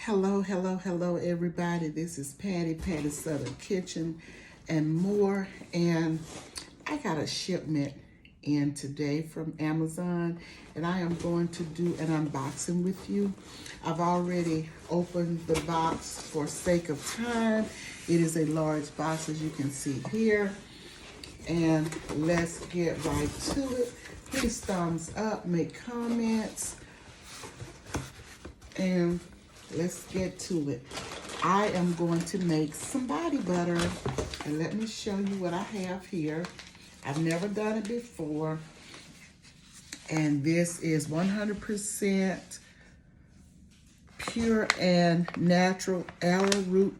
Hello, everybody. This is Patty Southern Kitchen and more. And I got a shipment in today from Amazon, and I am going to do an unboxing with you. I've already opened the box for sake of time. It is a large box, as you can see here. And let's get right to it. Please thumbs up, make comments, and let's get to it. I am going to make some body butter, and let me show you what I have here. I've never done it before, and this is 100% pure and natural arrowroot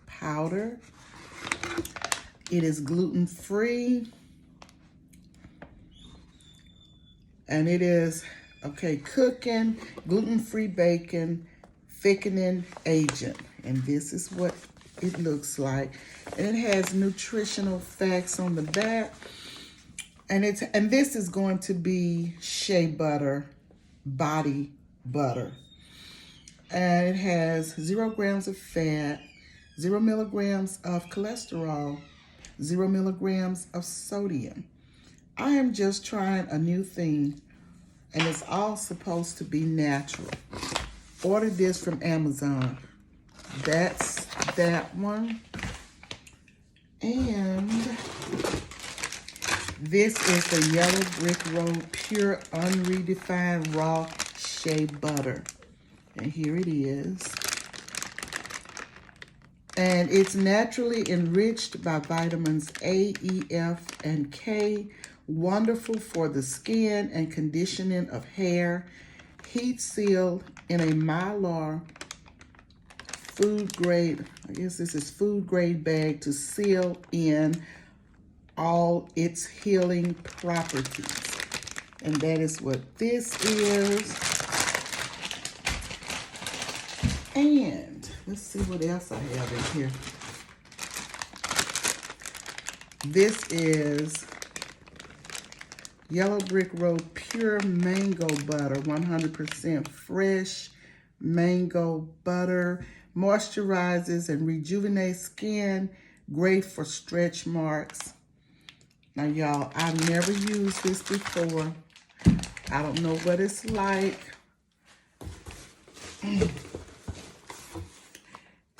powder. It is gluten-free, and it is cooking, gluten-free bacon, thickening agent. And this is what it looks like. And it has nutritional facts on the back. And this is going to be shea butter, body butter. And it has 0 grams of fat, 0 milligrams of cholesterol, 0 milligrams of sodium. I am just trying a new thing, and it's all supposed to be natural. Ordered this from Amazon. That's that one. And this is the Yellow Brick Road Pure Unredefined Raw Shea Butter. And here it is. And it's naturally enriched by vitamins A, E, F, and K. Wonderful for the skin and conditioning of hair. Heat sealed in a Mylar food grade, I guess this is food grade bag to seal in all its healing properties. And that is what this is. And let's see what else I have in here. This is Yellow Brick Road Pure Mango Butter, 100% fresh mango butter. Moisturizes and rejuvenates skin. Great for stretch marks. Now, y'all, I've never used this before. I don't know what it's like. And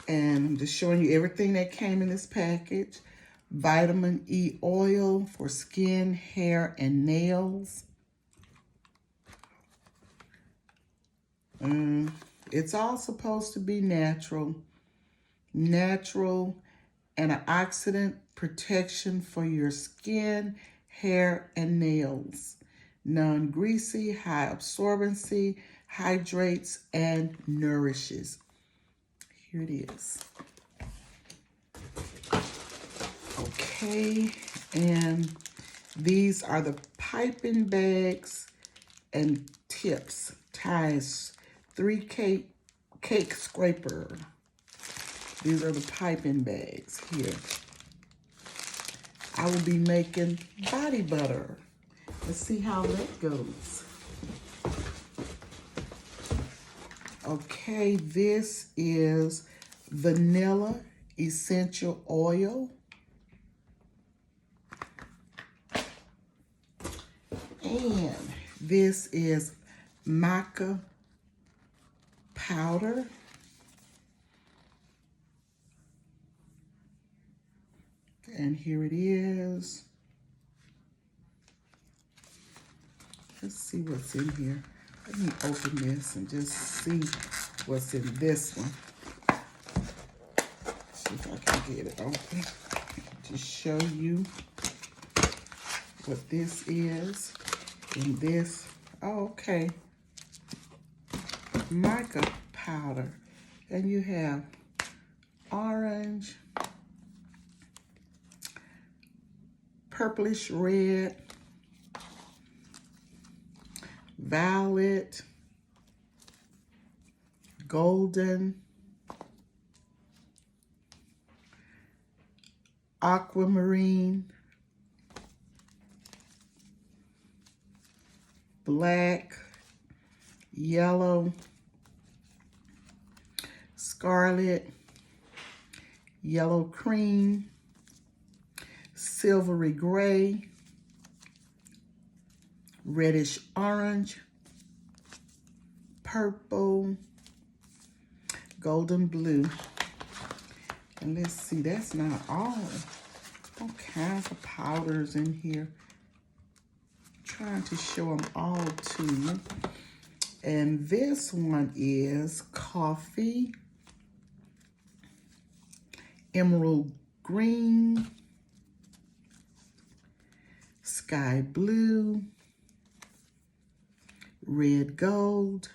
I'm just showing you everything that came in this package. Vitamin E oil for skin, hair, and nails. It's all supposed to be natural. Natural antioxidant protection for your skin, hair, and nails. Non-greasy, high absorbency, hydrates, and nourishes. Here it is. Okay, and these are the piping bags and tips, ties, 3 cake scraper. These are the piping bags here. I will be making body butter. Let's see how that goes. Okay, this is vanilla essential oil. And this is maca powder. And here it is. Let's see what's in here. Let me open this and just see what's in this one. See if I can get it open to show you what this is. And this, oh, okay, mica powder. And you have orange, purplish red, violet, golden, aquamarine, black, yellow, scarlet, yellow cream, silvery gray, reddish orange, purple, golden blue. And let's see, that's not all kinds of powders in here. Trying to show them all to you. And this one is coffee, emerald green, sky blue, red gold,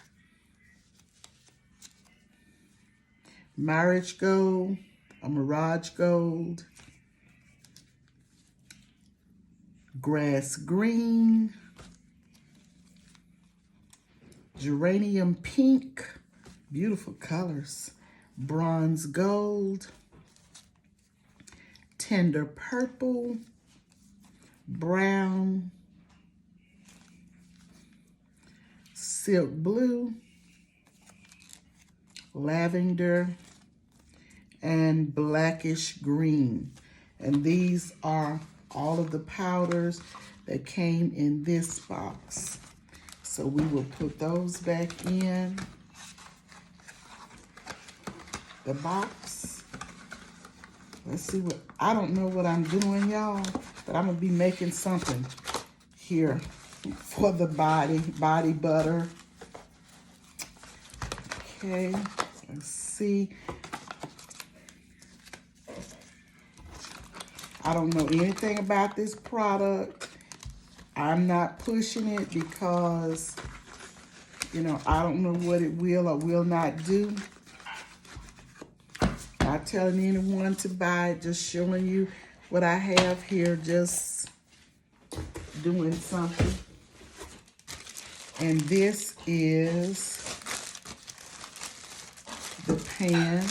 marriage gold, a mirage gold, grass green, geranium pink, beautiful colors, bronze gold, tender purple, brown, silk blue, lavender, and blackish green. And these are all of the powders that came in this box. So we will put those back in the box. Let's see what, I don't know what I'm doing, y'all, but I'm gonna be making something here for the body butter. Okay, let's see. I don't know anything about this product. I'm not pushing it because, you know, I don't know what it will or will not do. Not telling anyone to buy it, just showing you what I have here, just doing something. And this is the pan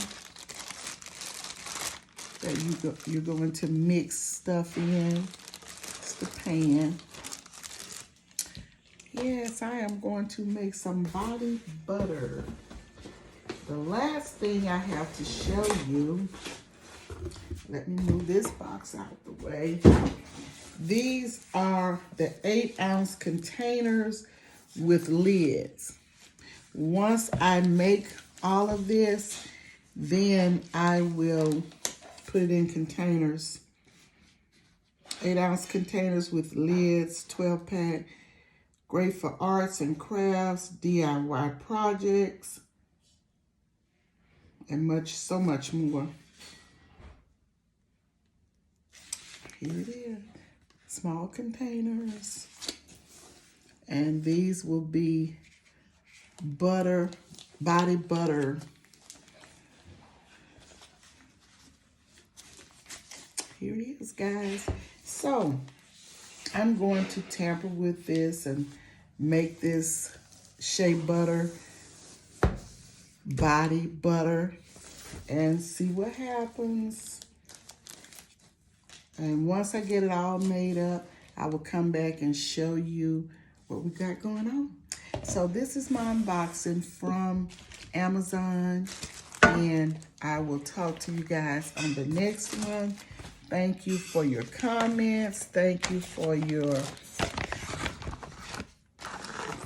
that you're going to mix stuff in. It's the pan. Yes, I am going to make some body butter. The last thing I have to show you, let me move this box out of the way. These are the 8-ounce containers with lids. Once I make all of this, then I will put it in containers. 8-ounce containers with lids, 12-pack. Great for arts and crafts, DIY projects, and so much more. Here it is, small containers. And these will be butter, body butter. Here it is, guys. So I'm going to tamper with this and make this shea butter, body butter, and see what happens. And once I get it all made up, I will come back and show you what we got going on. So this is my unboxing from Amazon, and I will talk to you guys on the next one. Thank you for your comments. Thank you for your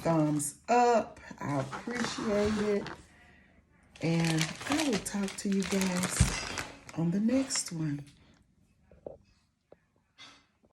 thumbs up. I appreciate it. And I will talk to you guys on the next one.